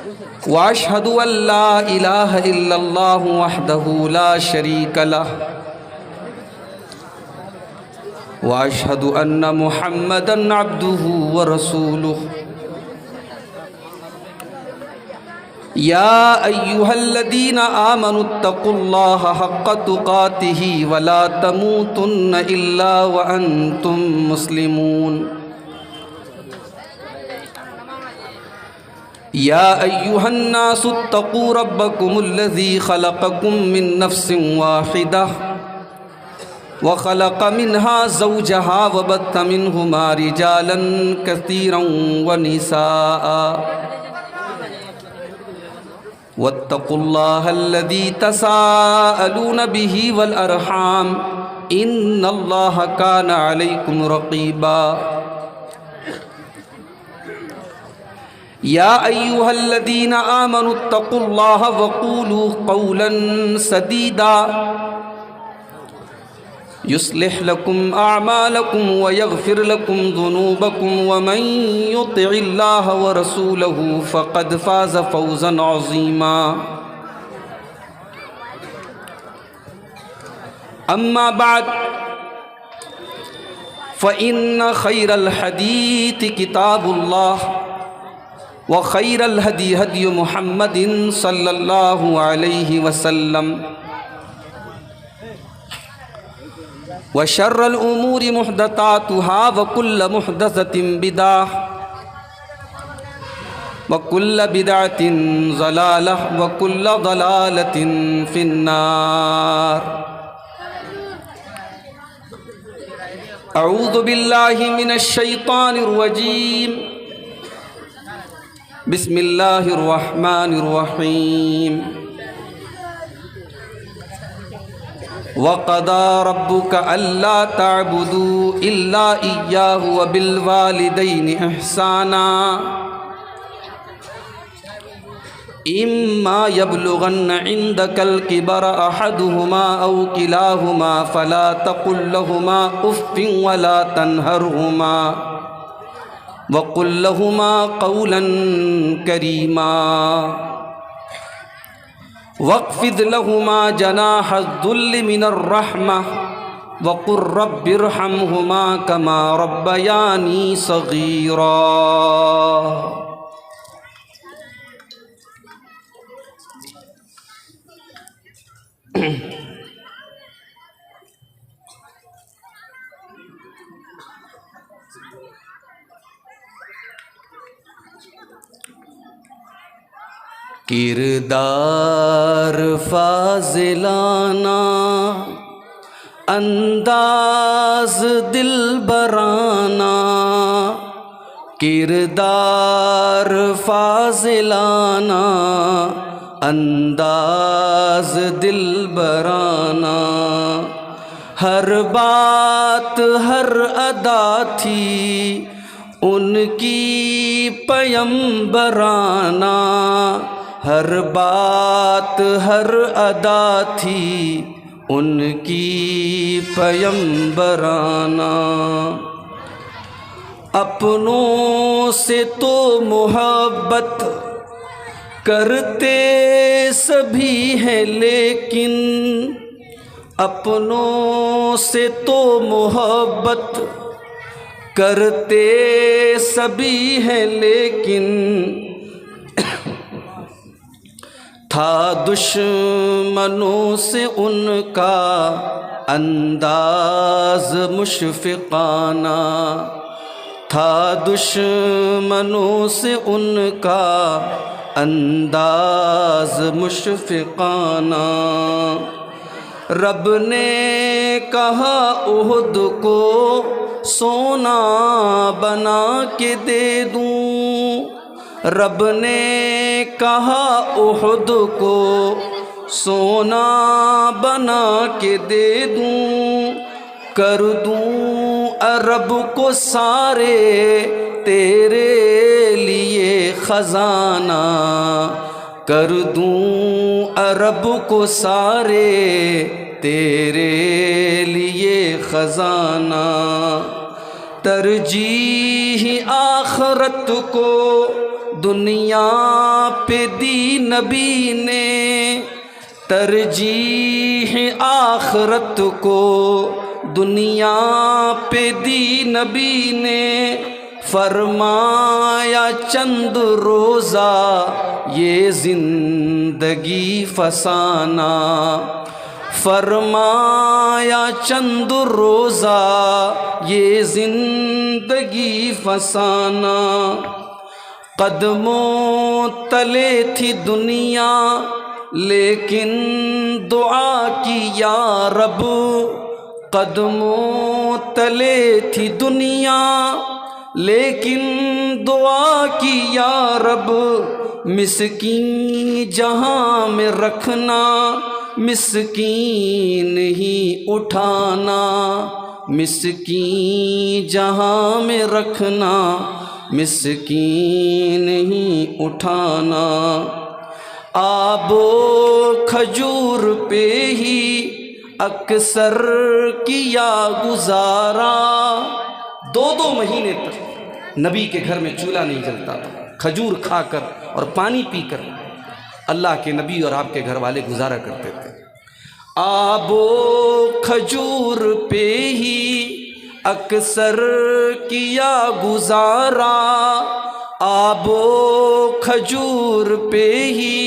वअशहदु अल्ला इलाहा इल्लल्लाहु वहदहु ला शरीक लह वअशहदु अन्ना मुहम्मदन अब्दुहु व रसूलुहु। या अय्युहल्लज़ीना आमनुत्तकुल्लाहा हक्क तुकातिही वला तमूतुन्न इल्ला व अंतुम मुस्लिमून। या अय्युहन्नासुत्तकू रब्बकुमुल्लज़ी खलक़कुम मिन नफ्सिन वाहिदा व खलक़ मिन्हा ज़ौजहा व बत्थ मिन्हुमा रिजालन कसीरन व निसाआ वत्तकुल्लाहल्लज़ी तसाअलून बिही वल अरहाम इन्नल्लाहा काना अलैकुम रक़ीबा। या अय्युहल्लज़ीना आमनुत्तकुल्लाहा वक़ूलू क़ौलन सदीदा युस्लिह लकुम अअमालकुम व यग़फिर लकुम ज़ुनूबकुम व मन युतिइल्लाह व रसूलहु फ़क़द फ़ाज़ फ़ौज़न अज़ीमा। अम्मा बअद फ़इन्न ख़ैरल हदीथ किताबुल्लाह व ख़ैरल हदी हदी मुहम्मदिन सल्लल्लाहु अलैहि वसल्लम व शर्रल उमूरि मुहदसातुहा व कुल्ल मुहदसतिन बिदअह व कुल्ल बिदअतिन ज़लालह व कुल्ल ज़लालतिन फिन्नार। अऊज़ु बिल्लाहि मिनश शैतानिर रजीम। बिस्मिल्लाहिर रहमानिर रहीम। वक़दा रब्बुका अल्ला ताबुदू इल्ला इय्याहु व बिल वालिदैनि इहसाना इम्मा यबलुगन्न इंदकल किबरा अहदुहुमा औ किलाहुमा फला तकुल लहुमा उफ़्फ़िन वला तन्हरहुमा वक़ुल लहुमा क़ौलन करीमा वक़्फ़िद लहुमा जनाहज़्ज़ुल्लि मिनर रहमह वक़ुर रब्बिरहमहुमा कमा रब्बयानी सग़ीरा। किरदार फाज़िलाना अंदाज़ दिलबराना किरदार फाज़िलाना अंदाज़ दिलबराना हर बात हर अदा थी उनकी पयंबराना हर बात हर अदा थी उनकी पयंबराना। अपनों से तो मोहब्बत करते सभी हैं लेकिन अपनों से तो मोहब्बत करते सभी हैं लेकिन था दुश्मनों से उनका अंदाज़ मुशफ़िक़ाना था दुश्मनों से उनका अंदाज़ मुशफ़िक़ाना। रब ने कहा उहद को सोना बना के दे दूँ रब ने कहा उहद को सोना बना के दे दूँ कर दूँ अरब को सारे तेरे लिए ख़ज़ाना कर दूँ अरब को सारे तेरे लिए ख़ज़ाना। तरजीह आखरत को दुनिया पे दी नबी ने, तरजीह आखरत को दुनिया पे दी नबी ने। फरमाया चंद रोज़ा ये ज़िंदगी फसाना, फरमाया चंद रोज़ा ये ज़िंदगी फसाना। कदमों तले थी दुनिया लेकिन दुआ की या रब, कदमों तले थी दुनिया लेकिन दुआ की या रब। मिस्कीन जहाँ में रखना मिस्कीन ही उठाना, मिस्कीन जहाँ में रखना मिस्कीन ही उठाना। आबो खजूर पे ही अक्सर किया गुजारा, 2-2 महीने तक नबी के घर में चूल्हा नहीं जलता था। खजूर खाकर और पानी पीकर अल्लाह के नबी और आपके घर वाले गुजारा करते थे। आबो खजूर पे ही अक्सर किया गुजारा, आबो खजूर पे ही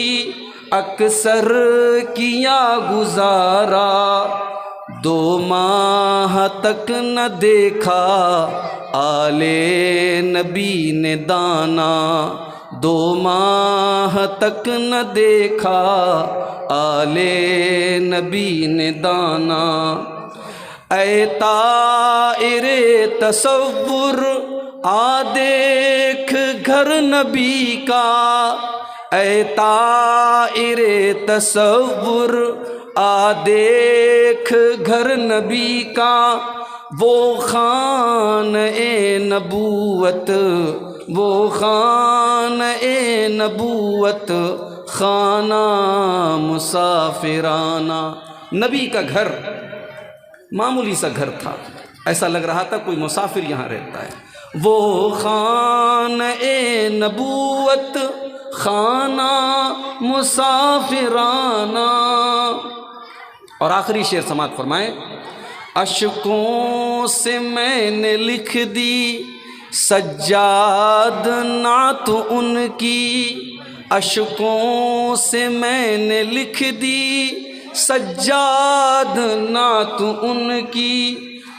अक्सर किया गुजारा। 2 माह तक न देखा आले नबी ने दाना, 2 माह तक न देखा आले नबी ने दाना। ऐ ताइरे तसव्वुर आ देख घर नबी का, ऐ ताइरे तसव्वुर आ देख घर नबी का। वो खान ए नबूवत, वो खान ए नबूवत, खाना मुसाफिराना। नबी का घर मामूली सा घर था, ऐसा लग रहा था कोई मुसाफिर यहाँ रहता है। वो खान ए नबूवत, खाना मुसाफिराना। और आखिरी शेर समात फरमाए। अशकों से मैंने लिख दी सज्जाद नात उनकी, अशकों से मैंने लिख दी सज्जाद नात उनकी।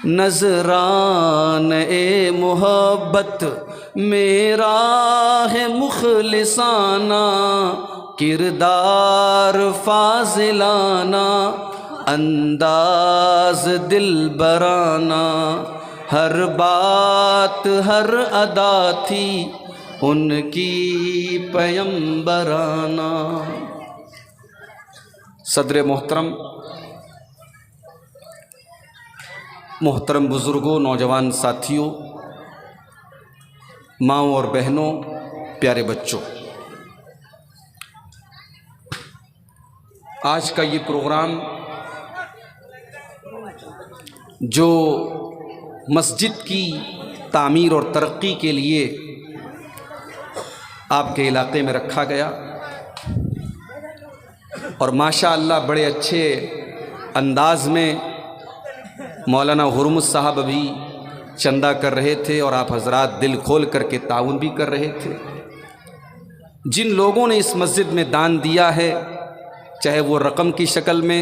नजरान ए मोहब्बत मेरा है मुखलिसाना, किरदार फाजिलाना, अंदाज दिल बराना। हर बात हर अदा थी उनकी पैगंबराना। सदर मोहतरम, मोहतरम बुज़ुर्गों, नौजवान साथियों, माँओं और बहनों, प्यारे बच्चों, आज का ये प्रोग्राम जो मस्जिद की तामीर और तरक्की के लिए आपके इलाके में रखा गया और माशाअल्लाह बड़े अच्छे अंदाज में मौलाना हुरमुस साहब अभी चंदा कर रहे थे और आप हजरात दिल खोल करके ताउन भी कर रहे थे। जिन लोगों ने इस मस्जिद में दान दिया है, चाहे वो रकम की शक्ल में,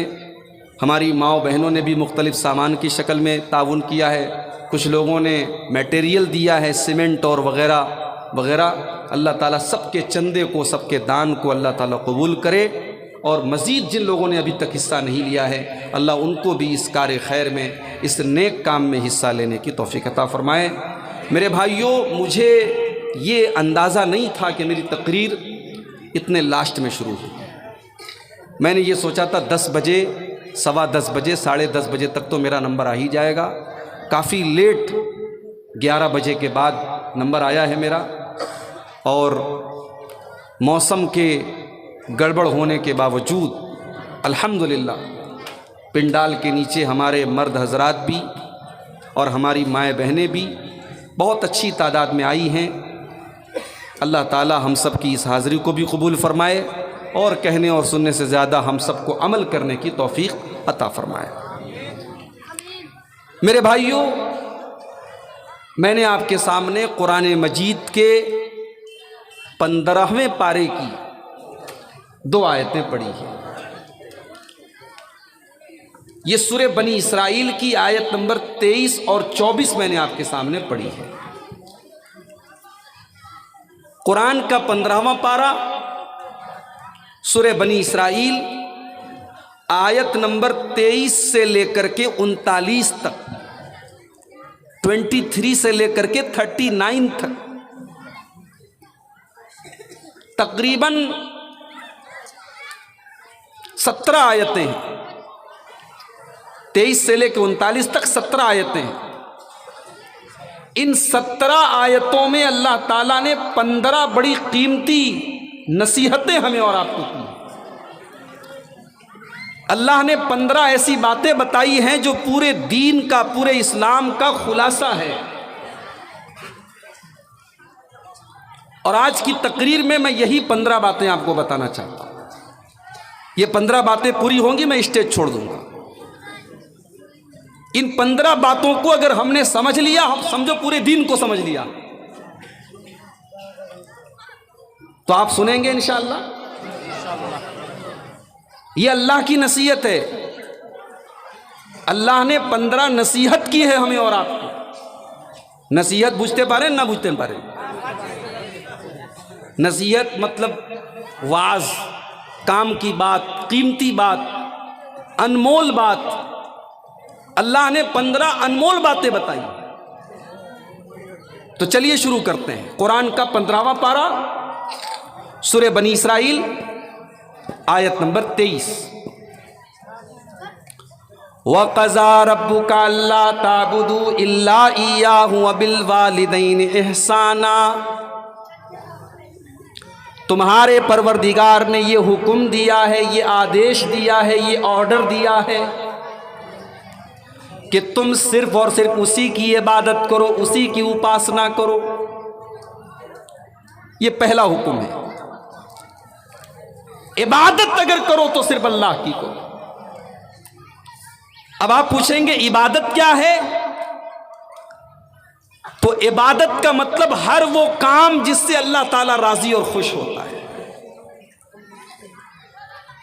हमारी माओ बहनों ने भी मुख्तलिफ़ सामान की शक्ल में ताउन किया है, कुछ लोगों ने मटेरियल दिया है, सीमेंट और वग़ैरह वग़ैरह। अल्लाह ताला सबके चंदे को, सबके दान को अल्लाह ताला कबूल करे। और मज़ीद जिन लोगों ने अभी तक हिस्सा नहीं लिया है, अल्लाह उनको भी इस कार खैर में, इस नेक काम में हिस्सा लेने की तौफ़ीक़ अता फ़रमाए। मेरे भाइयों, मुझे ये अंदाज़ा नहीं था कि मेरी तकरीर इतने लास्ट में शुरू हुई। मैंने ये सोचा था 10 बजे, 10:15 बजे, 10:30 बजे तक तो मेरा नंबर आ ही जाएगा। काफ़ी लेट 11 बजे के बाद नंबर आया है मेरा। और मौसम के गड़बड़ होने के बावजूद अल्हम्दुलिल्लाह पिंडाल के नीचे हमारे मर्द हजरात भी और हमारी माएँ बहनें भी बहुत अच्छी तादाद में आई हैं। अल्लाह ताला हम सब की इस हाज़िरी को भी कबूल फ़रमाए और कहने और सुनने से ज़्यादा हम सबको अमल करने की तौफ़ीक़ अता फ़रमाए। मेरे भाइयों, मैंने आपके सामने कुरान मजीद के 15वें पारे की 2 आयतें पढ़ी हैं। ये सूरे बनी इसराइल की आयत नंबर 23 और 24 मैंने आपके सामने पढ़ी है। कुरान का 15वां पारा सूरे बनी इसराइल आयत नंबर 23 से लेकर के 39 तक, 23 से लेकर के 39 तक, तकरीबन 17 आयतें हैं। 23 से लेकर 39 तक 17 आयतें हैं। इन 17 आयतों में अल्लाह ताला ने 15 बड़ी कीमती नसीहतें हमें और आपको की। अल्लाह ने 15 ऐसी बातें बताई हैं जो पूरे दीन का, पूरे इस्लाम का खुलासा है। और आज की तकरीर में मैं यही 15 बातें आपको बताना चाहता हूं। ये 15 बातें पूरी होंगी, मैं स्टेज छोड़ दूंगा। इन 15 बातों को अगर हमने समझ लिया, हम समझो पूरे दीन को समझ लिया, तो आप सुनेंगे इंशाअल्लाह। ये अल्लाह की नसीहत है। अल्लाह ने 15 नसीहत की है हमें और आपको। नसीहत बुझते पारे ना बुझते पारे, नसीहत मतलब वाज, काम की बात, कीमती बात, अनमोल बात। अल्लाह ने 15 अनमोल बातें बताई। तो चलिए शुरू करते हैं। कुरान का 15वां पारा सूरे बनी इसराइल आयत नंबर 23। वक़ज़ा रब्बुका अल्ला ताबुदू इल्ला इय्याहु व बिल वालिदैनि इहसाना। तुम्हारे परवरदिगार ने ये हुक्म दिया है, ये आदेश दिया है, ये ऑर्डर दिया है कि तुम सिर्फ और सिर्फ उसी की इबादत करो, उसी की उपासना करो। ये पहला हुक्म है। इबादत अगर करो तो सिर्फ अल्लाह की करो। अब आप पूछेंगे इबादत क्या है? तो इबादत का मतलब हर वो काम जिससे अल्लाह ताला राजी और खुश होता है।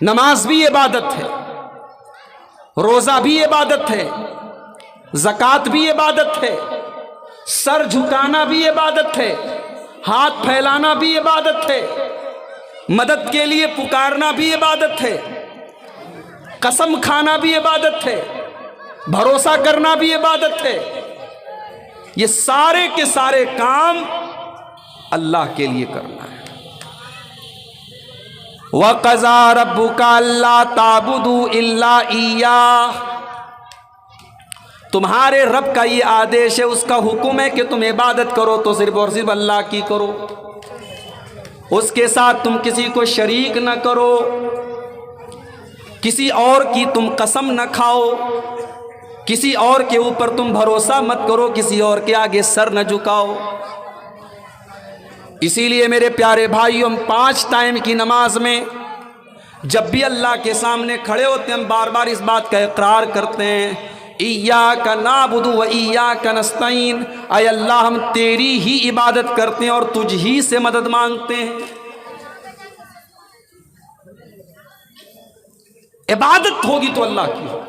नमाज भी इबादत है, रोजा भी इबादत है, ज़कात भी इबादत है, सर झुकाना भी इबादत है, हाथ फैलाना भी इबादत है, मदद के लिए पुकारना भी इबादत है, कसम खाना भी इबादत है, भरोसा करना भी इबादत है। ये सारे के सारे काम अल्लाह के लिए करना है। वक़ज़ा रब्बुका अल्ला ताबुदू इल्ला इय्याह। तुम्हारे रब का ये आदेश है, उसका हुक्म है कि तुम इबादत करो तो सिर्फ और सिर्फ अल्लाह की करो। उसके साथ तुम किसी को शरीक न करो, किसी और की तुम कसम न खाओ, किसी और के ऊपर तुम भरोसा मत करो, किसी और के आगे सर न झुकाओ। इसीलिए मेरे प्यारे भाइयों, हम 5 टाइम की नमाज में जब भी अल्लाह के सामने खड़े होते हैं, हम बार बार इस बात का इकरार करते हैं, इय्याका नाबुदु व इय्याका नस्तईन। ऐ अल्लाह, हम तेरी ही इबादत करते हैं और तुझ ही से मदद मांगते हैं। इबादत होगी तो अल्लाह की।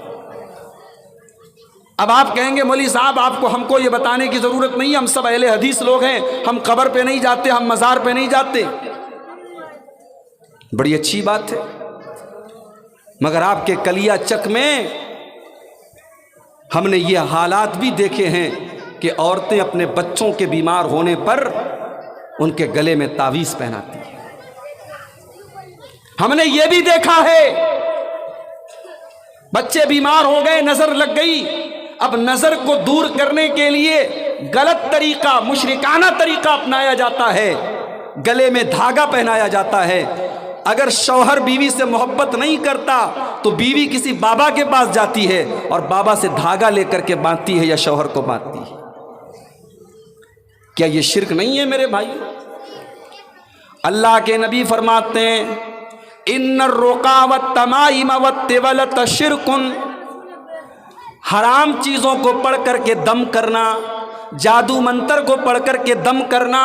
अब आप कहेंगे मौलवी साहब, आपको हमको ये बताने की जरूरत नहीं है, हम सब अहले हदीस लोग हैं, हम कब्र पे नहीं जाते, हम मज़ार पे नहीं जाते। बड़ी अच्छी बात है, मगर आपके कलिया चक में हमने ये हालात भी देखे हैं कि औरतें अपने बच्चों के बीमार होने पर उनके गले में तावीज़ पहनाती हैं। हमने ये भी देखा है, बच्चे बीमार हो गए, नजर लग गई, अब नजर को दूर करने के लिए गलत तरीका, मुशरिकाना तरीका अपनाया जाता है, गले में धागा पहनाया जाता है। अगर शौहर बीवी से मोहब्बत नहीं करता तो बीवी किसी बाबा के पास जाती है और बाबा से धागा लेकर के बांधती है या शौहर को बांधती है। क्या ये शिर्क नहीं है मेरे भाई? अल्लाह के नबी फरमाते हैं इन्नर रुका व तमाइम व तिवलत शिरकुन, हराम चीज़ों को पढ़ करके दम करना, जादू मंत्र को पढ़ करके दम करना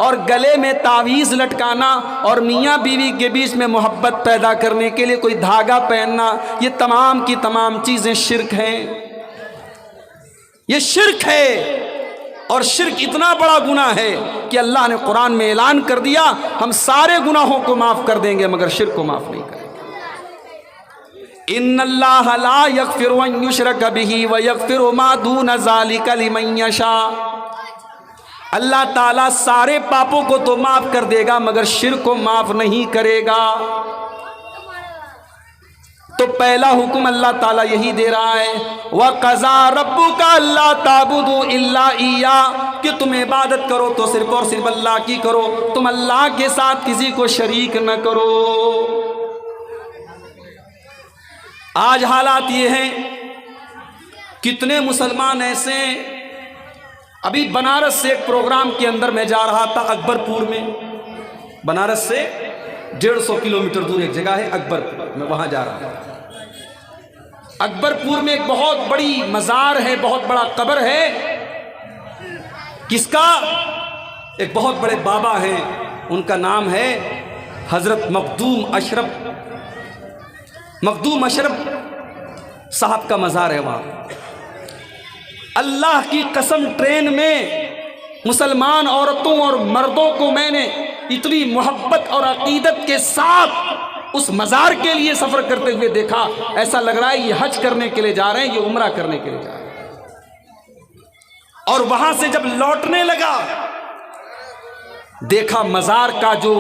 और गले में तावीज़ लटकाना और मियाँ बीवी के बीच में मोहब्बत पैदा करने के लिए कोई धागा पहनना, ये तमाम की तमाम चीज़ें शिर्क हैं। ये शिर्क है और शिर्क इतना बड़ा गुनाह है कि अल्लाह ने कुरान में ऐलान कर दिया हम सारे गुनाहों को माफ़ कर देंगे मगर शिर्क को माफ़ नहीं करेंगे। इन्नल्लाह ला यग़फ़िरु अन युशरक बिही व यग़फ़िरु मा दून ज़ालिका लिमन यशा, अल्लाह ताला सारे पापों को तो माफ़ कर देगा मगर शिर्क को माफ़ नहीं करेगा। तो पहला हुक्म अल्लाह ताला यही दे रहा है व क़ज़ा रब्बुका अल्ला ताबुदू इल्ला इय्या, कि तुम इबादत करो तो सिर्फ और सिर्फ अल्लाह की करो, तुम अल्लाह के साथ किसी को शरीक न करो। आज हालात ये हैं, कितने मुसलमान ऐसे, अभी बनारस से एक प्रोग्राम के अंदर मैं जा रहा था अकबरपुर में, बनारस से 150 किलोमीटर दूर एक जगह है अकबरपुर, मैं वहाँ जा रहा था। अकबरपुर में एक बहुत बड़ी मज़ार है, बहुत बड़ा कब्र है, किसका? एक बहुत बड़े बाबा हैं, उनका नाम है हज़रत मखदूम अशरफ साहब का मज़ार है वहाँ। अल्लाह की कसम ट्रेन में मुसलमान औरतों और मर्दों को मैंने इतनी मोहब्बत और अकीदत के साथ उस मज़ार के लिए सफ़र करते हुए देखा, ऐसा लग रहा है ये हज करने के लिए जा रहे हैं, ये उम्रा करने के लिए जा रहे हैं। और वहाँ से जब लौटने लगा देखा मज़ार का जो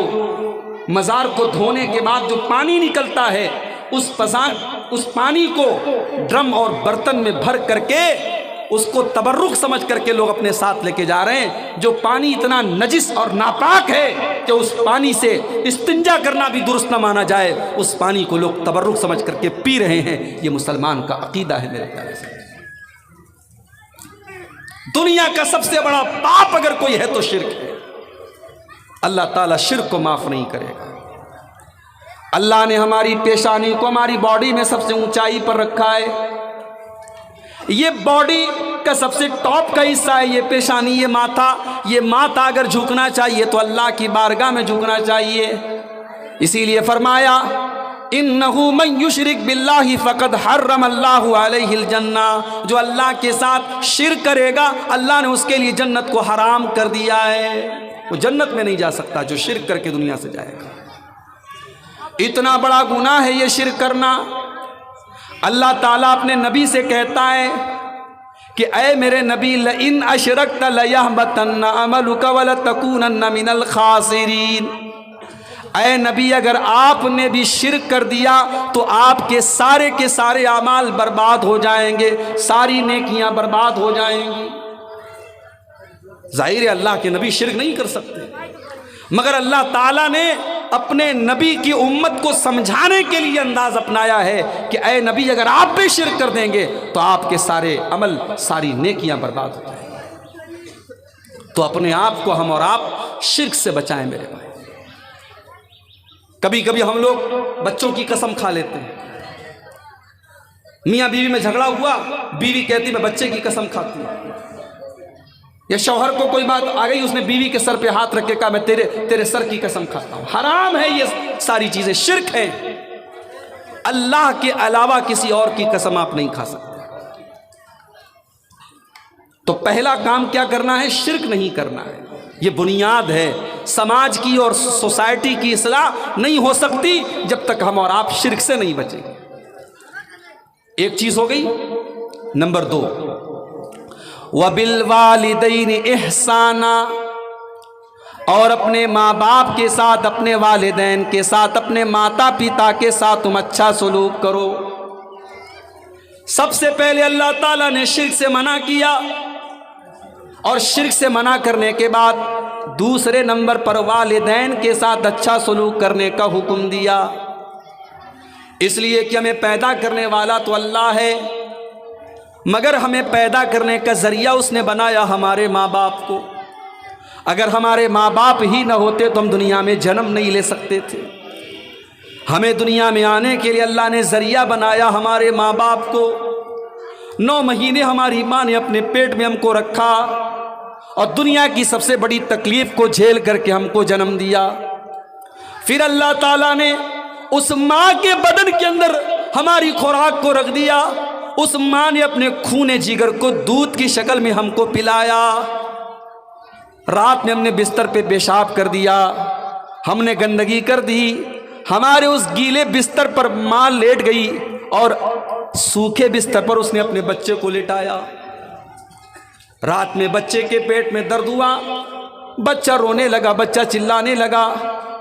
मज़ार को धोने के बाद जो पानी निकलता है उस पानी को ड्रम और बर्तन में भर करके उसको तबर्रुक समझ करके लोग अपने साथ लेके जा रहे हैं। जो पानी इतना नजिस और नापाक है कि उस पानी से इस्तिंजा करना भी दुरुस्त न माना जाए, उस पानी को लोग तबर्रुक समझ करके पी रहे हैं। ये मुसलमान का अकीदा है मेरे प्यारे से। दुनिया का सबसे बड़ा पाप अगर कोई है तो शिर्क है। अल्लाह ताला शिर्क को माफ नहीं करेगा। अल्लाह ने हमारी पेशानी को हमारी बॉडी में सबसे ऊंचाई पर रखा है। ये बॉडी का सबसे टॉप का हिस्सा है ये पेशानी, ये माथा। ये माथा अगर झुकना चाहिए तो अल्लाह की बारगाह में झुकना चाहिए। इसीलिए फरमाया इन्नहु मन युशरिक बिल्लाहि फ़क़द हर्रमल्लाहु अलैहिल जन्ना, जो अल्लाह के साथ शिर्क करेगा अल्लाह ने उसके लिए जन्नत को हराम कर दिया है। वो जन्नत में नहीं जा सकता जो शिर्क करके दुनिया से जाएगा। इतना बड़ा गुनाह है ये शिर्क करना। अल्लाह ताला अपने नबी से कहता है कि ऐ मेरे नबी लइन अशरकत लयहबतन्ना अमलुका वलतकूनन्ना मिनल खासिरीन। ऐ नबी अगर आपने भी शिर्क कर दिया तो आपके सारे के सारे अमाल बर्बाद हो जाएंगे, सारी नेकियां बर्बाद हो जाएंगी। जाहिर है अल्लाह के नबी शिर्क नहीं कर सकते, मगर अल्लाह ताला ने अपने नबी की उम्मत को समझाने के लिए अंदाज अपनाया है कि ऐ नबी अगर आप भी शिर्क कर देंगे तो आपके सारे अमल सारी नेकियां बर्बाद हो जाएंगी। तो अपने आप को हम और आप शिर्क से बचाएं मेरे भाई। कभी कभी हम लोग बच्चों की कसम खा लेते हैं। मियाँ बीवी में झगड़ा हुआ, बीवी कहती मैं बच्चे की कसम खाती हूँ, या शौहर को कोई बात आ गई उसने बीवी के सर पे हाथ रख के कहा मैं तेरे सर की कसम खाता हूँ। हराम है ये सारी चीजें, शिर्क है। अल्लाह के अलावा किसी और की कसम आप नहीं खा सकते। तो पहला काम क्या करना है? शिर्क नहीं करना है। ये बुनियाद है। समाज की और सोसाइटी की इस्लाह नहीं हो सकती जब तक हम और आप शिर्क से नहीं बचेंगे। एक चीज हो गई। नंबर 2 वबिल वालिदैन इहसाना, और अपने माँ बाप के साथ, अपने वालिदैन के साथ, अपने माता पिता के साथ तुम अच्छा सलूक करो। सबसे पहले अल्लाह ताला ने शिर्क से मना किया और शिर्क से मना करने के बाद दूसरे नंबर पर वालिदैन के साथ अच्छा सलूक करने का हुक्म दिया। इसलिए कि हमें पैदा करने वाला तो अल्लाह है, मगर हमें पैदा करने का जरिया उसने बनाया हमारे माँ बाप को। अगर हमारे माँ बाप ही न होते तो हम दुनिया में जन्म नहीं ले सकते थे। हमें दुनिया में आने के लिए अल्लाह ने ज़रिया बनाया हमारे माँ बाप को। 9 महीने हमारी माँ ने अपने पेट में हमको रखा और दुनिया की सबसे बड़ी तकलीफ़ को झेल करके हमको जन्म दिया। फिर अल्लाह ताला ने उस माँ के बदन के अंदर हमारी खुराक को रख दिया। उस माँ ने अपने खूने जिगर को दूध की शक्ल में हमको पिलाया। रात में हमने बिस्तर पे पेशाब कर दिया, हमने गंदगी कर दी, हमारे उस गीले बिस्तर पर माँ लेट गई और सूखे बिस्तर पर उसने अपने बच्चे को लेटाया। रात में बच्चे के पेट में दर्द हुआ, बच्चा रोने लगा, बच्चा चिल्लाने लगा।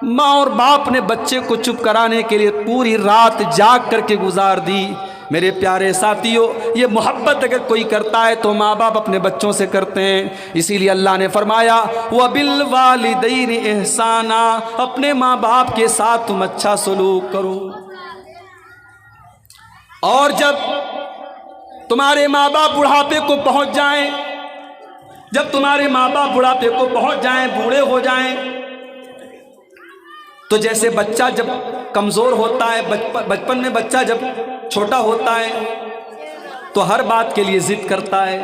माँ और बाप ने बच्चे को चुप कराने के लिए पूरी रात जाग करके गुजार दी। मेरे प्यारे साथियों, ये मोहब्बत अगर कोई करता है तो माँ बाप अपने बच्चों से करते हैं। इसीलिए अल्लाह ने फरमाया व बिल वालिदैन एहसाना, अपने माँ बाप के साथ तुम अच्छा सलूक करो। और जब तुम्हारे माँ बाप बुढ़ापे को पहुँच जाएं, जब तुम्हारे माँ बाप बुढ़ापे को पहुँच जाएं, बूढ़े हो जाएं, तो जैसे बच्चा जब कमज़ोर होता है, बचपन में बच्चा जब छोटा होता है तो हर बात के लिए जिद करता है,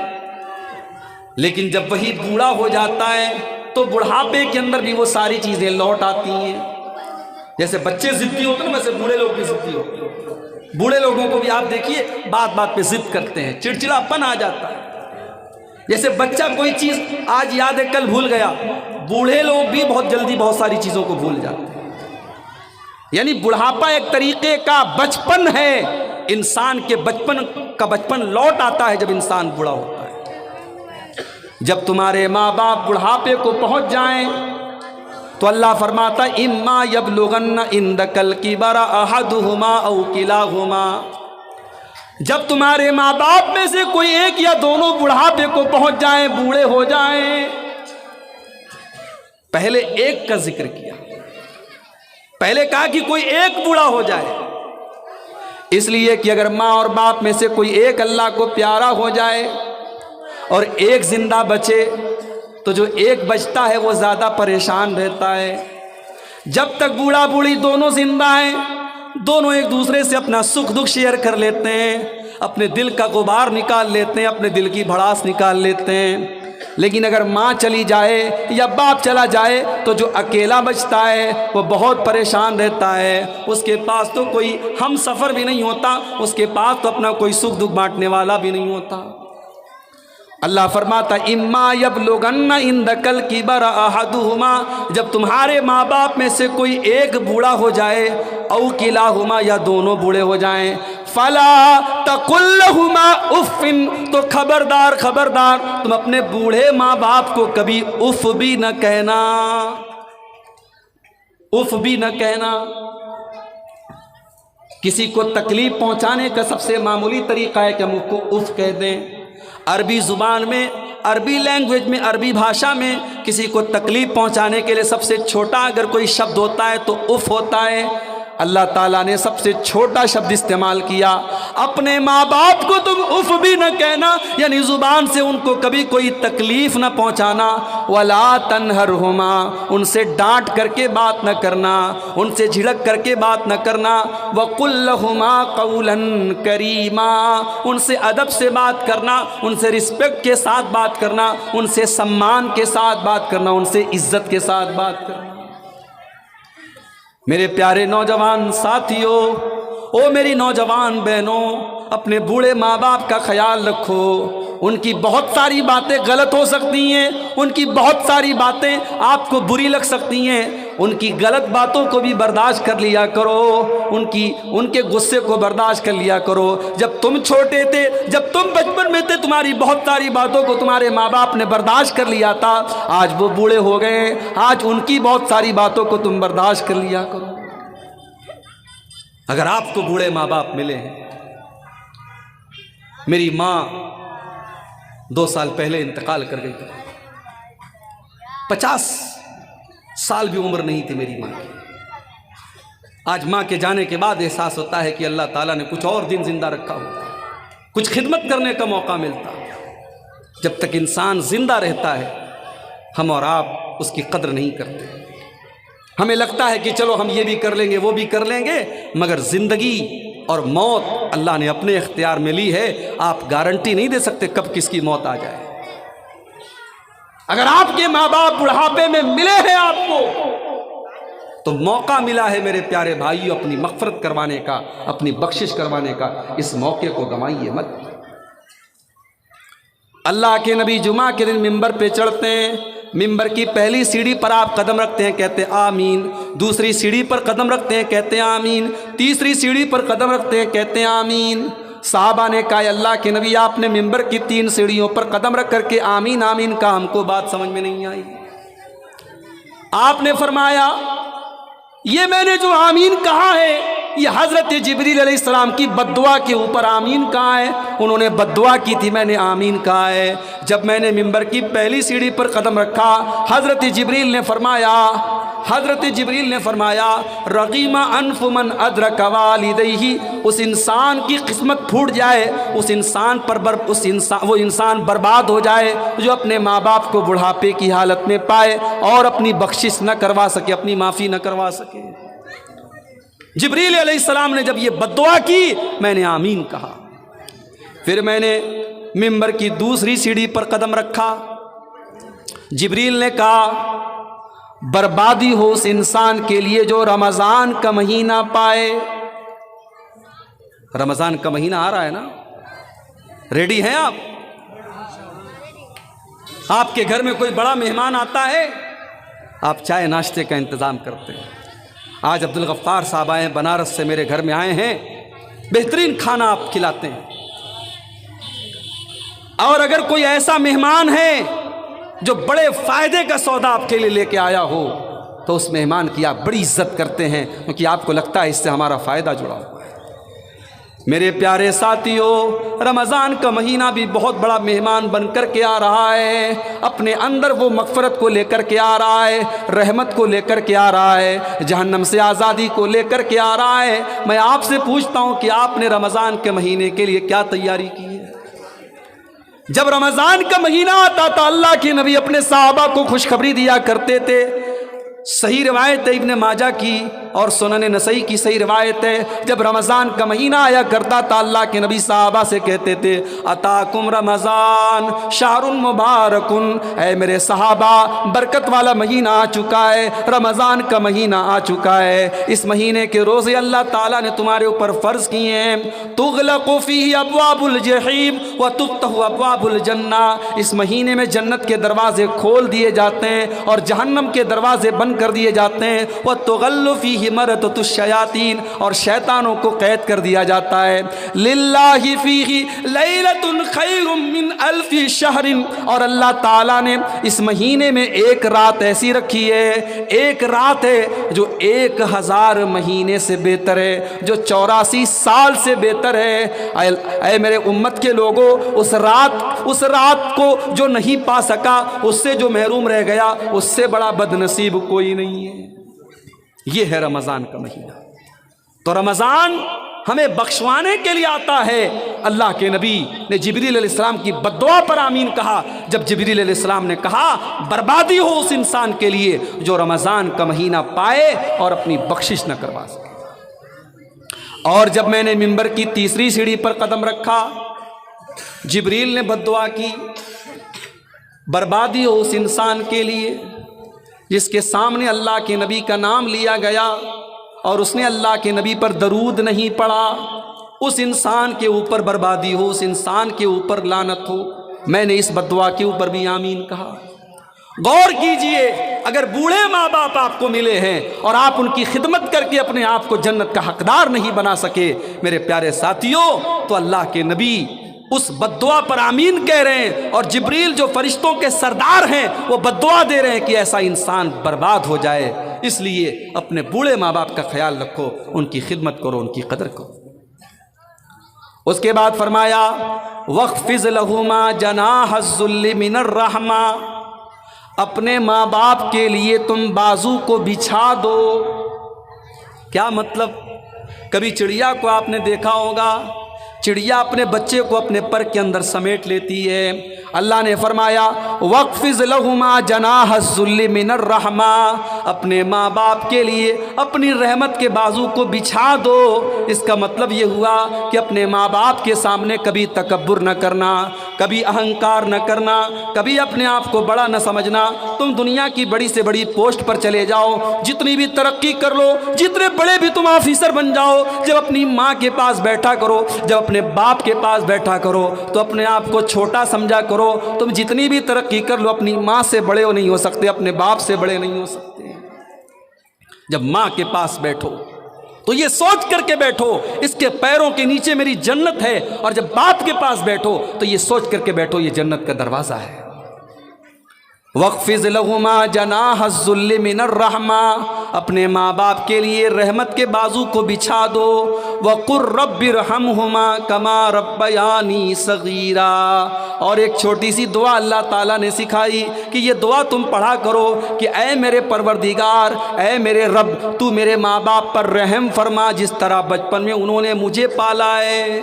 लेकिन जब वही बूढ़ा हो जाता है तो बुढ़ापे के अंदर भी वो सारी चीज़ें लौट आती हैं। जैसे बच्चे जिद्दी होते हैं ना, वैसे बूढ़े लोग भी जिद्दी होते हैं। बूढ़े लोगों को भी आप देखिए, बात बात पे जिद करते हैं, चिड़चिड़ापन आ जाता है। जैसे बच्चा कोई चीज़ आज याद है कल भूल गया, बूढ़े लोग भी बहुत जल्दी बहुत सारी चीज़ों को भूल जाते हैं। यानी बुढ़ापा एक तरीके का बचपन है। इंसान के बचपन लौट आता है जब इंसान बूढ़ा होता है। जब तुम्हारे माँ बाप बुढ़ापे को पहुंच जाएं तो अल्लाह फरमाता इम्मा यबलुगन्ना इंदकल किबरा अहदुहुमा औ किलाहुमा, जब तुम्हारे माँ बाप में से कोई एक या दोनों बुढ़ापे को पहुंच जाएं, बूढ़े हो जाएं। पहले एक का जिक्र किया, पहले कहा कि कोई एक बूढ़ा हो जाए, इसलिए कि अगर माँ और बाप में से कोई एक अल्लाह को प्यारा हो जाए और एक जिंदा बचे तो जो एक बचता है वो ज़्यादा परेशान रहता है। जब तक बूढ़ा बूढ़ी दोनों जिंदा हैं, दोनों एक दूसरे से अपना सुख दुख शेयर कर लेते हैं, अपने दिल का गुबार निकाल लेते हैं, अपने दिल की भड़ास निकाल लेते हैं। लेकिन अगर माँ चली जाए या बाप चला जाए तो जो अकेला बचता है वो बहुत परेशान रहता है। उसके पास तो कोई हम सफ़र भी नहीं होता, उसके पास तो अपना कोई सुख दुख बांटने वाला भी नहीं होता। अल्लाह फरमाता इम्मा यबलुगन्ना इंदकल किबरा अहदुहुमा, जब तुम्हारे माँ बाप में से कोई एक बूढ़ा हो जाए, औ किलाहुमा, या दोनों बूढ़े हो जाएं, फला तकुल्लहुमा उफ़िन, तो खबरदार खबरदार तुम अपने बूढ़े माँ बाप को कभी उफ़ भी न कहना, उफ़ भी न कहना। किसी को तकलीफ पहुंचाने का सबसे मामूली तरीका है कि हम उसको उफ़ कह दें। अरबी ज़ुबान में, अरबी लैंग्वेज में, अरबी भाषा में किसी को तकलीफ़ पहुंचाने के लिए सबसे छोटा अगर कोई शब्द होता है तो उफ़ होता है। अल्लाह ताला ने सबसे छोटा शब्द इस्तेमाल किया। अपने माँ बाप को तुम उफ़ भी न कहना, यानी ज़ुबान से उनको कभी कोई तकलीफ़ न पहुँचाना। वला तनहरहुमा, उनसे डांट करके बात न करना, उनसे झिड़क करके बात न करना। वक़ुल लहुमा क़ौलन करीमा, उनसे अदब से बात करना, उनसे रिस्पेक्ट के साथ बात करना, उनसे सम्मान के साथ बात करना, उनसे इज़्ज़त के साथ बात करना। मेरे प्यारे नौजवान साथियों, ओ मेरी नौजवान बहनों, अपने बूढ़े माँ बाप का ख्याल रखो। उनकी बहुत सारी बातें गलत हो सकती हैं, उनकी बहुत सारी बातें आपको बुरी लग सकती हैं, उनकी गलत बातों को भी बर्दाश्त कर लिया करो, उनके गुस्से को बर्दाश्त कर लिया करो। जब तुम छोटे थे, जब तुम बचपन में थे, तुम्हारी बहुत सारी बातों को तुम्हारे माँ बाप ने बर्दाश्त कर लिया था। आज वो बूढ़े हो गए, आज उनकी बहुत सारी बातों को तुम बर्दाश्त कर लिया करो। अगर आपको बूढ़े माँ बाप मिले हैं, मेरी माँ 2 साल पहले इंतकाल कर गई, 50 साल भी उम्र नहीं थी मेरी माँ की। आज माँ के जाने के बाद एहसास होता है कि अल्लाह ताला ने कुछ और दिन जिंदा रखा होता, कुछ खिदमत करने का मौका मिलता। जब तक इंसान जिंदा रहता है, हम और आप उसकी कद्र नहीं करते। हमें लगता है कि चलो हम ये भी कर लेंगे वो भी कर लेंगे, मगर ज़िंदगी और मौत अल्लाह ने अपने इख्तियार में ली है। आप गारंटी नहीं दे सकते कब किसकी मौत आ जाए। अगर आपके माँ बाप बुढ़ापे में मिले हैं आपको, तो मौका मिला है मेरे प्यारे भाइयों अपनी मग़फ़िरत करवाने का, अपनी बख्शिश करवाने का। इस मौके को गंवाइए मत। अल्लाह के नबी जुमा के दिन मिंबर पे चढ़ते हैं, मिंबर की पहली सीढ़ी पर आप कदम रखते हैं, कहते हैं आमीन। दूसरी सीढ़ी पर कदम रखते हैं, कहते हैं आमीन। तीसरी सीढ़ी पर कदम रखते हैं, कहते हैं आमीन। साहबा ने कहा अल्लाह के नबी आपने मिंबर की 3 सीढ़ियों पर कदम रख करके आमीन आमीन का, हमको बात समझ में नहीं आई। आपने फरमाया ये मैंने जो आमीन कहा है ये हज़रत जिब्रील अलैहिस्सलाम की बद्दुआ के ऊपर आमीन कहा है। उन्होंने बद्दुआ की थी, मैंने आमीन कहा है। जब मैंने मिंबर की पहली सीढ़ी पर कदम रखा, हज़रत जिब्रील ने फरमाया रगीमा अनफ मन अदरक वालिदैहि, उस इंसान की किस्मत फूट जाए, उस इंसान पर वो इंसान बर्बाद हो जाए जो अपने माँ बाप को बुढ़ापे की हालत में पाए और अपनी बख्शिश न करवा सके, अपनी माफ़ी न करवा सके। जिब्रील अलैहिस्सलाम ने जब ये बद्दुआ की, मैंने आमीन कहा। फिर मैंने मिंबर की दूसरी सीढ़ी पर कदम रखा। जिब्रील ने कहा बर्बादी हो उस इंसान के लिए जो रमज़ान का महीना पाए। रमज़ान का महीना आ रहा है ना, रेडी हैं आप? आपके घर में कोई बड़ा मेहमान आता है, आप चाय नाश्ते का इंतज़ाम करते हैं। आज अब्दुल गफ्फार साहब आए हैं बनारस से, मेरे घर में आए हैं, बेहतरीन खाना आप खिलाते हैं। और अगर कोई ऐसा मेहमान है जो बड़े फ़ायदे का सौदा आपके लिए लेके आया हो, तो उस मेहमान की आप बड़ी इज्जत करते हैं, क्योंकि आपको लगता है इससे हमारा फ़ायदा जुड़ा हुआ है। मेरे प्यारे साथियों, रमज़ान का महीना भी बहुत बड़ा मेहमान बन कर के आ रहा है। अपने अंदर वो मग़फ़िरत को लेकर के आ रहा है, रहमत को लेकर के आ रहा है, जहन्नम से आज़ादी को लेकर के आ रहा है। मैं आपसे पूछता हूँ कि आपने रमज़ान के महीने के लिए क्या तैयारी की है? जब रमज़ान का महीना आता था, अल्लाह के नबी अपने सहाबा को खुशखबरी दिया करते थे। सही रिवायत है इब्न माजा की और सुनन नसई की सही रिवायत है। जब रमज़ान का महीना आया करता था, अल्लाह के नबी सहाबा से कहते थे अताकुम रमज़ान शाहरुन मुबारकुन, ऐ मेरे सहाबा बरकत वाला महीना आ चुका है, रमज़ान का महीना आ चुका है। इस महीने के रोज़े अल्लाह ताला ने तुम्हारे ऊपर फ़र्ज़ किए हैं। तुग़लक़ु फ़ीही अब्वाबुल जहीम व तुफ़्तहु अब्वाबुल जन्ना, इस महीने में जन्नत के दरवाजे खोल दिए जाते हैं और जहन्नम के दरवाजे बंद कर दिए जाते हैं। व तुग़ल्लु फ़ीही मरदतुश्शयातीन, और शैतानों को कैद कर दिया जाता है। लिल्लाहि फ़ीही लैलतुन खैरुम मिन अल्फ़ि शहरिन, और अल्लाह ताला ने इस महीने में एक रात ऐसी रखी है, एक रात है जो 1000 महीने से बेहतर है, जो 84 साल से बेहतर है। ऐ मेरे उम्मत के लोगों, उस रात को जो नहीं पा सका, उससे जो महरूम रह गया, उससे बड़ा बदनसीब कोई नहीं है। ये है रमज़ान का महीना। तो रमज़ान हमें बख्शवाने के लिए आता है। अल्लाह के नबी ने जिब्रील अलैहिस्सलाम की बद्दुआ पर आमीन कहा। जब जिब्रील अलैहिस्सलाम ने कहा बर्बादी हो उस इंसान के लिए जो रमज़ान का महीना पाए और अपनी बख्शिश न करवा सके। और जब मैंने मिंबर की तीसरी सीढ़ी पर कदम रखा, जिब्रील ने बद्दुआ की बर्बादी हो उस इंसान के लिए जिसके सामने अल्लाह के नबी का नाम लिया गया और उसने अल्लाह के नबी पर दरूद नहीं पढ़ा। उस इंसान के ऊपर बर्बादी हो, उस इंसान के ऊपर लानत हो। मैंने इस बद्दुआ के ऊपर भी आमीन कहा। गौर कीजिए, अगर बूढ़े माँ बाप आपको मिले हैं और आप उनकी खिदमत करके अपने आप को जन्नत का हकदार नहीं बना सके, मेरे प्यारे साथियों, तो अल्लाह के नबी उस बद्दुआ पर आमीन कह रहे हैं और जिब्रील जो फरिश्तों के सरदार हैं वो बद्दुआ दे रहे हैं कि ऐसा इंसान बर्बाद हो जाए। इसलिए अपने बूढ़े माँ बाप का ख्याल रखो, उनकी खिदमत करो, उनकी कदर करो। उसके बाद फरमाया वक़्फ़िज़ लहुमा जनाहज़्ज़ुल्लि मिनर रहमा, अपने माँ बाप के लिए तुम बाजू को बिछा दो। क्या मतलब? कभी चिड़िया को आपने देखा होगा, चिड़िया अपने बच्चे को अपने पर के अंदर समेट लेती है। अल्लाह ने फरमाया वक़्फ़िज़ लहुमा जनाह ज़ुल्लि मिनर रहमा, अपने माँ बाप के लिए अपनी रहमत के बाजू को बिछा दो। इसका मतलब ये हुआ कि अपने माँ बाप के सामने कभी तकब्बुर न करना, कभी अहंकार न करना, कभी अपने आप को बड़ा न समझना। तुम दुनिया की बड़ी से बड़ी पोस्ट पर चले जाओ, जितनी भी तरक्की कर लो, जितने बड़े भी तुम ऑफिसर बन जाओ, जब अपनी माँ के पास बैठा करो, जब अपने बाप के पास बैठा करो तो अपने आप को छोटा समझा करो। तुम जितनी भी तरक्की कर लो, अपनी माँ से बड़े नहीं हो सकते, अपने बाप से बड़े नहीं हो सकते। जब माँ के पास बैठो तो ये सोच करके बैठो इसके पैरों के नीचे मेरी जन्नत है, और जब बाप के पास बैठो तो ये सोच करके बैठो ये जन्नत का दरवाज़ा है। वक़्फ़िज़ लहुमा जनाह ज़ुल्लि मिनर रहमा, अपने माँ बाप के लिए रहमत के बाजू को बिछा दो। वक़ुर रब्बिरहमहुमा कमा रब्बयानी सगीरा, और एक छोटी सी दुआ अल्लाह ताला ने सिखाई कि ये दुआ तुम पढ़ा करो कि ऐ मेरे परवरदिगार, ऐ मेरे रब, तू मेरे माँ बाप पर रहम फरमा जिस तरह बचपन में उन्होंने मुझे पाला है।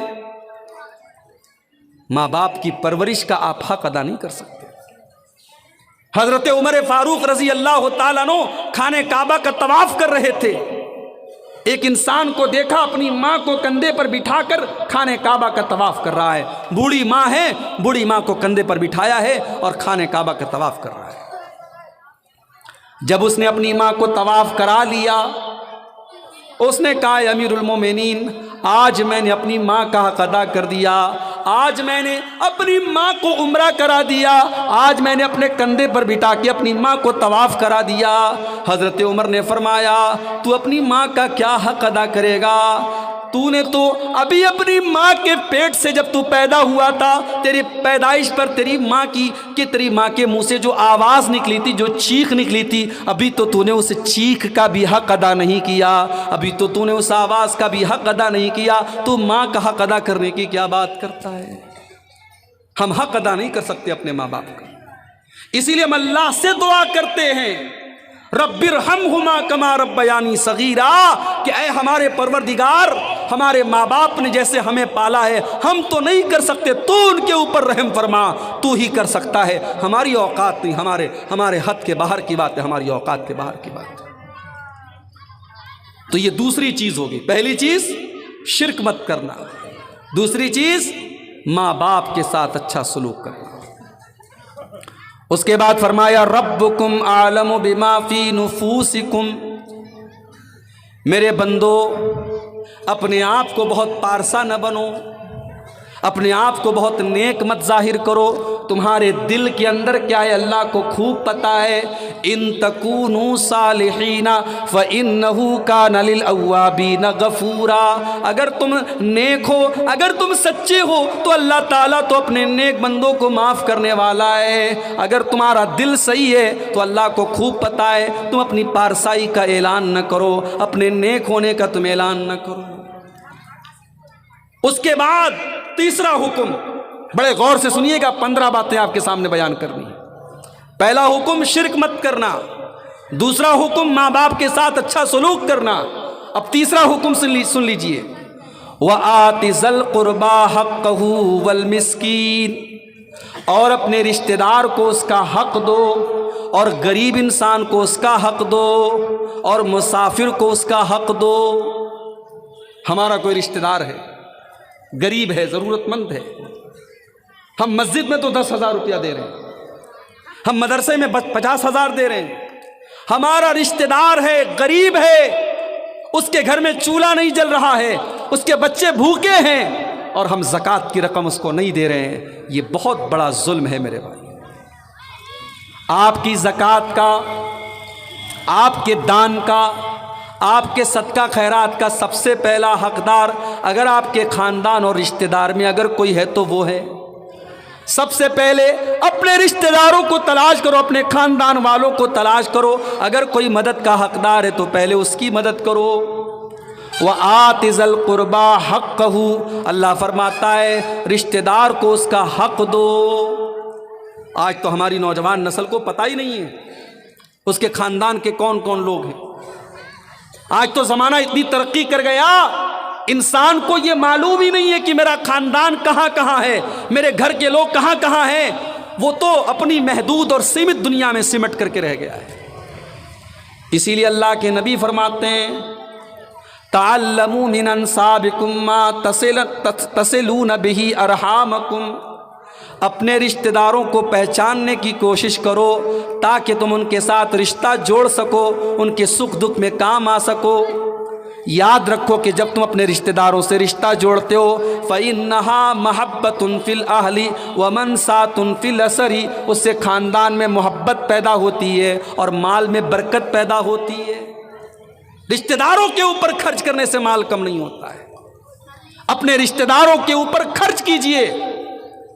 माँ बाप की परवरिश का आप हक अदा नहीं कर सकते। हजरत उमर फारूक रजी अल्लाह ताला अन्हु खाने काबा का तवाफ कर रहे थे। एक इंसान को देखा अपनी माँ को कंधे पर बिठाकर खाने काबा का तवाफ कर रहा है। बूढ़ी माँ है, बूढ़ी माँ को कंधे पर बिठाया है और खाने काबा का तवाफ कर रहा है। जब उसने अपनी माँ को तवाफ करा लिया, उसने कहा अमीरुल मोमिनीन, आज मैंने अपनी माँ का हक अदा कर दिया, आज मैंने अपनी माँ को उम्रा करा दिया, आज मैंने अपने कंधे पर बिठा के अपनी माँ को तवाफ करा दिया। हज़रत उमर ने फरमाया तू अपनी माँ का क्या हक अदा करेगा? तूने तो अभी अपनी माँ के पेट से जब तू पैदा हुआ था, तेरी पैदाइश पर तेरी माँ के मुंह से जो आवाज़ निकली थी, जो चीख निकली थी, अभी तो तूने उस चीख का भी हक अदा नहीं किया, अभी तो तूने उस आवाज़ का भी हक अदा नहीं किया। तू माँ का हक अदा करने की क्या बात करता है? हम हक अदा नहीं कर सकते अपने माँ बाप का, इसीलिए हम अल्लाह से दुआ करते हैं रब्बिरहमहुमा कमा रब्बयानी सगीरा, कि ऐ हमारे परवरदिगार, हमारे माँ बाप ने जैसे हमें पाला है हम तो नहीं कर सकते, तू उनके ऊपर रहम फरमा, तू ही कर सकता है। हमारी औकात नहीं, हमारे हद के बाहर की बात है, हमारी औकात के बाहर की बात है। तो ये दूसरी चीज़ होगी। पहली चीज़ शिर्क मत करना, दूसरी चीज़ माँ बाप के साथ अच्छा सलूक करना। उसके बाद फरमाया रब्बुकुम आलमु बिमा फी नुफूसिकुम, मेरे बंदो अपने आप को बहुत पारसा न बनो, अपने आप को बहुत नेक मत जाहिर करो, तुम्हारे दिल के अंदर क्या है अल्लाह को खूब पता है। इन तकूनू सालिहीना फ़इन्नहु काना लिल अव्वाबीना गफूरा, अगर तुम नेक हो, अगर तुम सच्चे हो तो अल्लाह ताला तो अपने नेक बंदों को माफ़ करने वाला है। अगर तुम्हारा दिल सही है तो अल्लाह को खूब पता है। तुम अपनी पारसाई का ऐलान न करो, अपने नेक होने का तुम ऐलान न करो। उसके बाद तीसरा हुक्म, बड़े गौर से सुनिएगा, 15 बातें आपके सामने बयान करनी है। पहला हुक्म शिर्क मत करना, दूसरा हुक्म माँ बाप के साथ अच्छा सलूक करना। अब तीसरा हुक्म सुन लीजिए, व आतिज़ल क़ुरबा हक़्क़हू वल मिस्कीन, और अपने रिश्तेदार को उसका हक दो, और गरीब इंसान को उसका हक दो, और मुसाफिर को उसका हक दो। हमारा कोई रिश्तेदार है, गरीब है, ज़रूरतमंद है, हम मस्जिद में तो 10,000 रुपया दे रहे हैं, हम मदरसे में 50,000 दे रहे हैं। हमारा रिश्तेदार है, गरीब है, उसके घर में चूल्हा नहीं जल रहा है, उसके बच्चे भूखे हैं, और हम ज़कात की रकम उसको नहीं दे रहे हैं। ये बहुत बड़ा जुल्म है मेरे भाई। आपकी ज़कात का, आपके दान का, आपके सदका खैरात का सबसे पहला हकदार अगर आपके ख़ानदान और रिश्तेदार में अगर कोई है तो वो है। सबसे पहले अपने रिश्तेदारों को तलाश करो, अपने ख़ानदान वालों को तलाश करो। अगर कोई मदद का हकदार है तो पहले उसकी मदद करो। व आतिज़ल क़ुरबा हक़्क़हू, अल्लाह फरमाता है रिश्तेदार को उसका हक दो। आज तो हमारी नौजवान नस्ल को पता ही नहीं है उसके ख़ानदान के कौन कौन लोग हैं। आज तो ज़माना इतनी तरक्की कर गया इंसान को ये मालूम ही नहीं है कि मेरा खानदान कहाँ कहाँ है, मेरे घर के लोग कहाँ कहाँ हैं। वो तो अपनी महदूद और सीमित दुनिया में सिमट करके रह गया है। इसीलिए अल्लाह के नबी फरमाते हैं, तअल्लमू मिन अंसाबिकुम मा तसिलून बिही अरहामकुम। अपने रिश्तेदारों को पहचानने की कोशिश करो ताकि तुम उनके साथ रिश्ता जोड़ सको, उनके सुख दुख में काम आ सको। याद रखो कि जब तुम अपने रिश्तेदारों से रिश्ता जोड़ते हो, फ़इन्नहा महब्बतुन फ़िल अहली व मनसातुन फ़िल असरी, उससे ख़ानदान में मोहब्बत पैदा होती है और माल में बरकत पैदा होती है। रिश्तेदारों के ऊपर खर्च करने से माल कम नहीं होता है। अपने रिश्तेदारों के ऊपर खर्च कीजिए,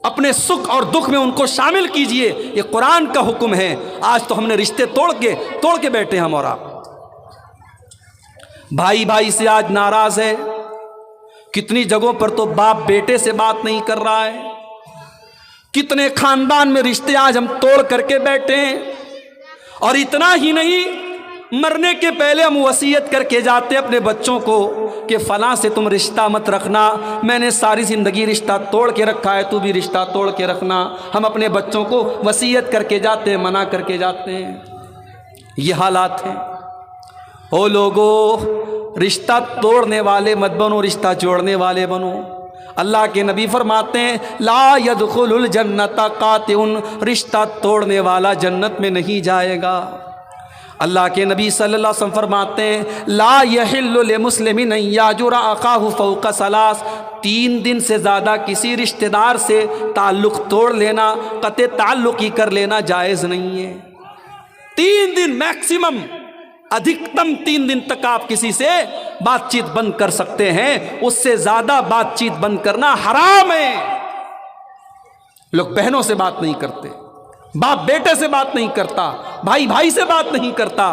अपने सुख और दुख में उनको शामिल कीजिए। ये कुरान का हुक्म है। आज तो हमने रिश्ते तोड़ के बैठे हम और आप। भाई भाई से आज नाराज है। कितनी जगहों पर तो बाप बेटे से बात नहीं कर रहा है। कितने खानदान में रिश्ते आज हम तोड़ करके बैठे हैं। और इतना ही नहीं, मरने के पहले हम वसीयत करके जाते अपने बच्चों को कि फलां से तुम रिश्ता मत रखना, मैंने सारी ज़िंदगी रिश्ता तोड़ के रखा है, तू भी रिश्ता तोड़ के रखना। हम अपने बच्चों को वसीयत करके जाते हैं, मना करके जाते हैं। ये हालात हैं। ओ लोगो, रिश्ता तोड़ने वाले मत बनो, रिश्ता जोड़ने वाले बनो। अल्लाह के नबी फरमाते हैं, ला यदखुलुल जन्नता कातिउन, रिश्ता तोड़ने वाला जन्नत में नहीं जाएगा। अल्लाह के नबी सल्लल्लाहु अलैहि वसल्लम फरमाते हैं, ला यहिल्लु लिमुस्लिमिन याजुरा अखाहु फौका सलास, 3 दिन से ज़्यादा किसी रिश्तेदार से ताल्लुक़ तोड़ लेना, कते ताल्लुक़ ही कर लेना जायज़ नहीं है। 3 दिन मैक्सिमम, अधिकतम 3 दिन तक आप किसी से बातचीत बंद कर सकते हैं। उससे ज़्यादा बातचीत बंद करना हराम है। लोग बहनों से बात नहीं करते, बाप बेटे से बात नहीं करता, भाई भाई से बात नहीं करता।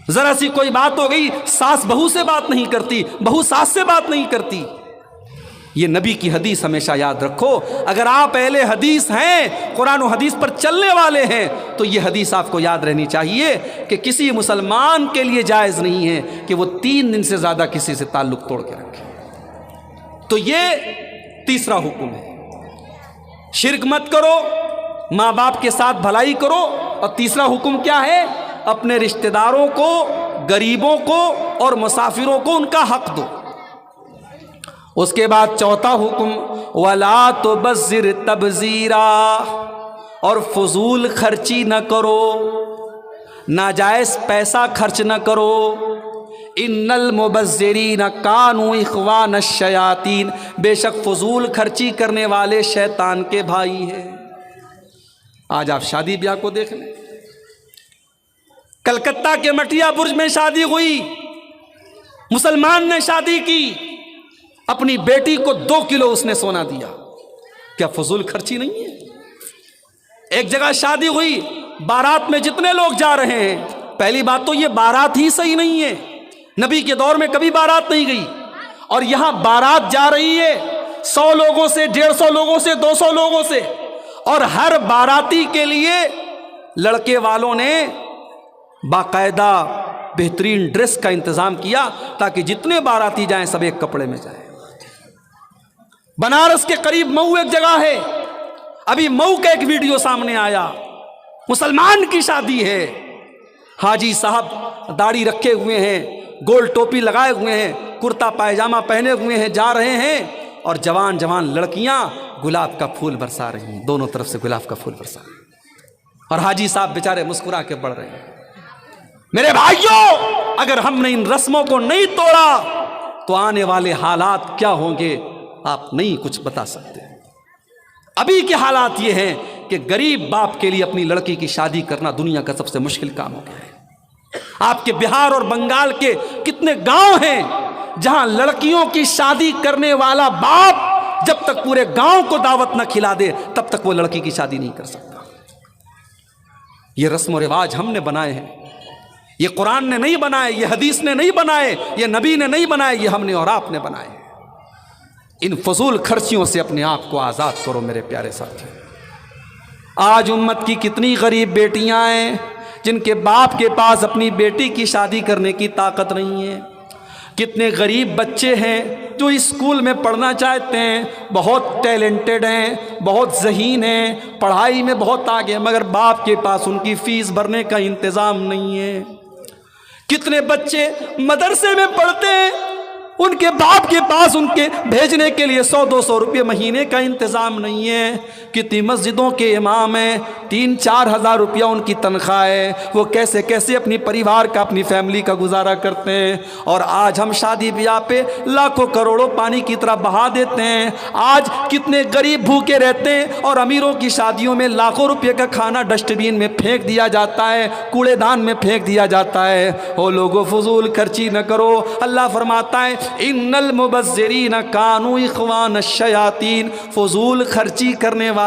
जरा सी कोई बात हो गई, सास बहू से बात नहीं करती, बहू सास से बात नहीं करती। ये नबी की हदीस हमेशा याद रखो। अगर आप अहले हदीस हैं, कुरान और हदीस पर चलने वाले हैं, तो ये हदीस आपको याद रहनी चाहिए कि किसी मुसलमान के लिए जायज़ नहीं है कि वो 3 दिन से ज़्यादा किसी से ताल्लुक़ तोड़ के रखे। तो ये तीसरा हुक्म है, शिर्क मत करो, माँ बाप के साथ भलाई करो। और तीसरा हुक्म क्या है? अपने रिश्तेदारों को, गरीबों को और मुसाफिरों को उनका हक दो। उसके बाद चौथा हुक्म, वला तो बज़िर तबज़ीरा, और फजूल खर्ची न करो, नाजायज़ पैसा खर्च न करो। इन्नल मुबज़्ज़िरीन कानू इख़वान शयातीन, बेशक फजूल खर्ची करने वाले शैतान के भाई हैं। आज आप शादी ब्याह को देख लें। कलकत्ता के मटिया बुर्ज में शादी हुई, मुसलमान ने शादी की, अपनी बेटी को 2 किलो उसने सोना दिया। क्या फजूल खर्ची नहीं है? एक जगह शादी हुई, बारात में जितने लोग जा रहे हैं, पहली बात तो ये बारात ही सही नहीं है। नबी के दौर में कभी बारात नहीं गई, और यहां बारात जा रही है 100 लोगों से, 150 लोगों से, 200 लोगों से। और हर बाराती के लिए लड़के वालों ने बाकायदा बेहतरीन ड्रेस का इंतजाम किया ताकि जितने बाराती जाएं सब एक कपड़े में जाएं। बनारस के करीब मऊ एक जगह है, अभी मऊ का एक वीडियो सामने आया, मुसलमान की शादी है। हाजी साहब दाढ़ी रखे हुए हैं, गोल टोपी लगाए हुए हैं, कुर्ता पायजामा पहने हुए हैं, जा रहे हैं। और जवान जवान लड़कियां गुलाब का फूल बरसा रही हैं, दोनों तरफ से गुलाब का फूल बरसा रही हैं। और हाजी साहब बेचारे मुस्कुरा के बढ़ रहे हैं। मेरे भाइयों, अगर हमने इन रस्मों को नहीं तोड़ा तो आने वाले हालात क्या होंगे आप नहीं कुछ बता सकते। अभी के हालात ये हैं कि गरीब बाप के लिए अपनी लड़की की शादी करना दुनिया का सबसे मुश्किल काम हो गया है। आपके बिहार और बंगाल के कितने गांव हैं जहां लड़कियों की शादी करने वाला बाप जब तक पूरे गांव को दावत न खिला दे तब तक वो लड़की की शादी नहीं कर सकता। ये रस्म और रिवाज हमने बनाए हैं, ये कुरान ने नहीं बनाए, ये हदीस ने नहीं बनाए, ये नबी ने नहीं बनाए, ये हमने और आपने बनाए। इन फजूल खर्चियों से अपने आप को आज़ाद करो मेरे प्यारे साथियों। आज उम्मत की कितनी गरीब बेटियां हैं जिनके बाप के पास अपनी बेटी की शादी करने की ताकत नहीं है। कितने गरीब बच्चे हैं जो स्कूल में पढ़ना चाहते हैं, बहुत टैलेंटेड हैं, बहुत ज़हीन हैं, पढ़ाई में बहुत आगे, मगर बाप के पास उनकी फ़ीस भरने का इंतज़ाम नहीं है। कितने बच्चे मदरसे में पढ़ते हैं, उनके बाप के पास उनके भेजने के लिए 100-200 रुपये महीने का इंतज़ाम नहीं है। कितनी मस्जिदों के इमाम हैं, 3-4 हज़ार रुपया उनकी तनख्वाह है, वो कैसे कैसे अपनी परिवार का, अपनी फैमिली का गुजारा करते हैं। और आज हम शादी ब्याह पे लाखों करोड़ों पानी की तरह बहा देते हैं। आज कितने गरीब भूखे रहते हैं और अमीरों की शादियों में लाखों रुपये का खाना डस्टबिन में फेंक दिया जाता है, कूड़ेदान में फेंक दिया जाता है। ओ लोगों, फजूल खर्ची न करो। अल्लाह फरमाता है इन्नल मुबज़्ज़िरीन कानू इख़वान अश-शयातीन, फजूल खर्ची करने वाले